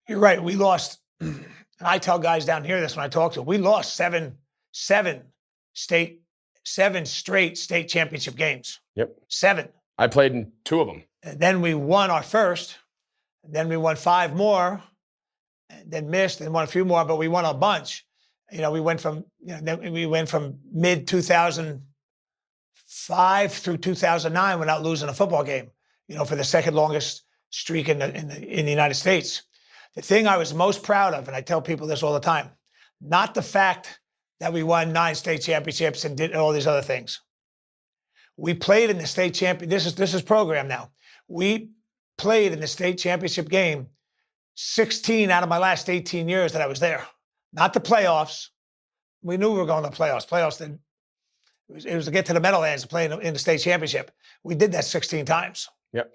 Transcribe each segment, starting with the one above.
You're right. We lost, and I tell guys down here this when I talk to them, we lost seven state, seven straight state championship games. Yep. 7. I played in 2 of them. And then we won our first, and then we won 5 more, and then missed and won a few more, but we won a bunch. We went from, then we went from mid 2005 through 2009 without losing a football game, for the second longest streak in the United States. The thing I was most proud of, and I tell people this all the time, not the fact that we won 9 state championships and did all these other things. We played in the state champion. This is program now. We played in the state championship game 16 out of my last 18 years that I was there. Not the playoffs. We knew we were going to the playoffs. It was to get to the Meadowlands to play in the state championship. We did that 16 times. Yep.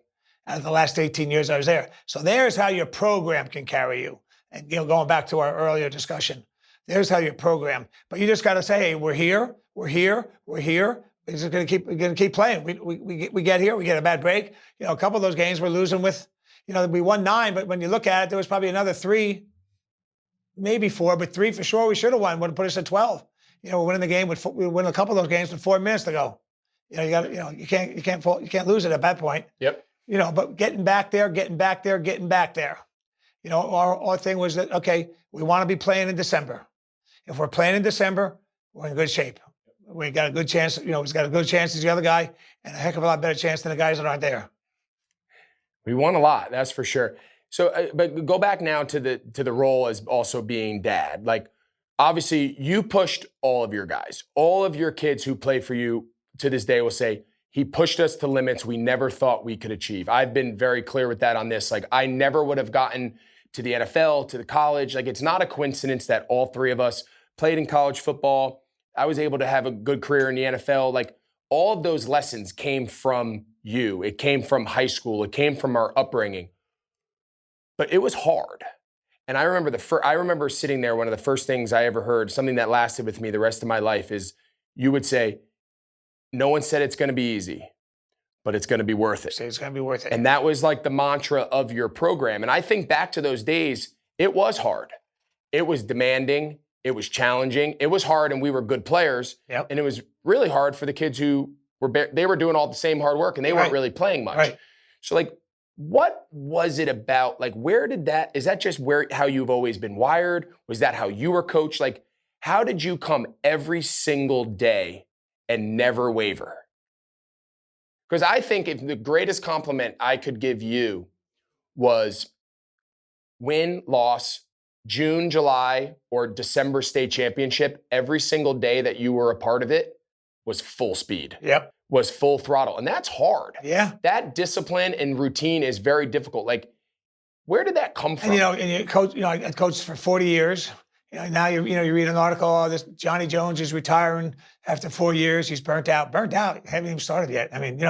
Out of the last 18 years I was there. So there's how your program can carry you. And going back to our earlier discussion, there's how your program. But you just got to say, hey, we're here. We're just going to keep playing. We get here. We get a bad break. A couple of those games we're losing with. We won 9, but when you look at it, there was probably another 3, maybe 4, but 3 for sure we should have won. Would have put us at 12. We're winning the game we win a couple of those games with 4 minutes to go. You can't lose it at that point. Yep. But getting back there. Our thing was that, okay, we want to be playing in December. If we're playing in December, we're in good shape. We got a good chance, he's got a good chance as the other guy and a heck of a lot better chance than the guys that aren't there. We won a lot, that's for sure. So, but go back now to the role as also being dad. Like, obviously, you pushed all of your guys. All of your kids who play for you to this day will say, he pushed us to limits we never thought we could achieve. I've been very clear with that on this. Like, I never would have gotten to the NFL, to the college. Like, it's not a coincidence that all 3 of us played in college football. I was able to have a good career in the NFL. Like, all of those lessons came from you. It came from high school. It came from our upbringing. But it was hard. And I remember sitting there, one of the first things I ever heard, something that lasted with me the rest of my life, is you would say, no one said it's going to be easy, but it's going to be worth it. It's going to be worth it. And that was like the mantra of your program. And I think back to those days, it was hard. It was demanding. It was challenging. It was hard, and we were good players. Yep. And it was really hard for the kids who they were doing all the same hard work, and they weren't really playing much. Right. So, like, what was it about? Like, is that just how you've always been wired? Was that how you were coached? Like, how did you come every single day and never waver? Because I think if the greatest compliment I could give you was win, loss, June, July, or December state championship, every single day that you were a part of it was full speed. Yep. Was full throttle. And that's hard. Yeah. That discipline and routine is very difficult. Like, where did that come from? And you coach, I coached for 40 years. Now you read an article, this Johnny Jones is retiring after 4 years. He's burnt out. Haven't even started yet. I mean,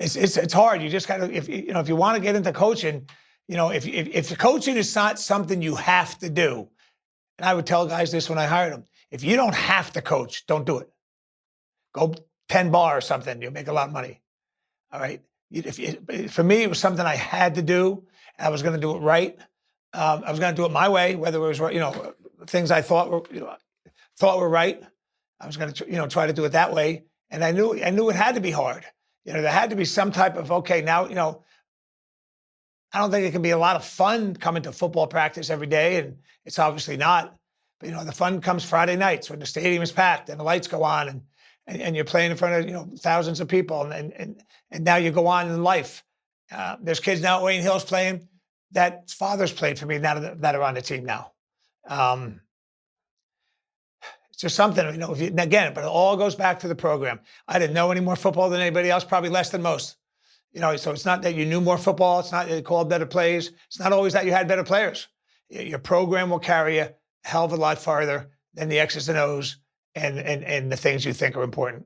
it's hard. You just got to, if you want to get into coaching, if coaching is not something you have to do, and I would tell guys this when I hired them, if you don't have to coach, don't do it. Go 10 bar or something, you'll make a lot of money. All right. For me, it was something I had to do. And I was going to do it right. I was going to do it my way, whether it was, things I thought were right. I was going to, try to do it that way. And I knew it had to be hard. There had to be some type of, okay, now, I don't think it can be a lot of fun coming to football practice every day. And it's obviously not. But, the fun comes Friday nights when the stadium is packed and the lights go on and you're playing in front of, thousands of people. And now you go on in life. There's kids now at Wayne Hills playing that fathers played for me now that are on the team now. It's just something, again, but it all goes back to the program. I didn't know any more football than anybody else, probably less than most. So it's not that you knew more football. It's not that you called better plays. It's not always that you had better players. Your program will carry you a hell of a lot farther than the X's and O's and the things you think are important.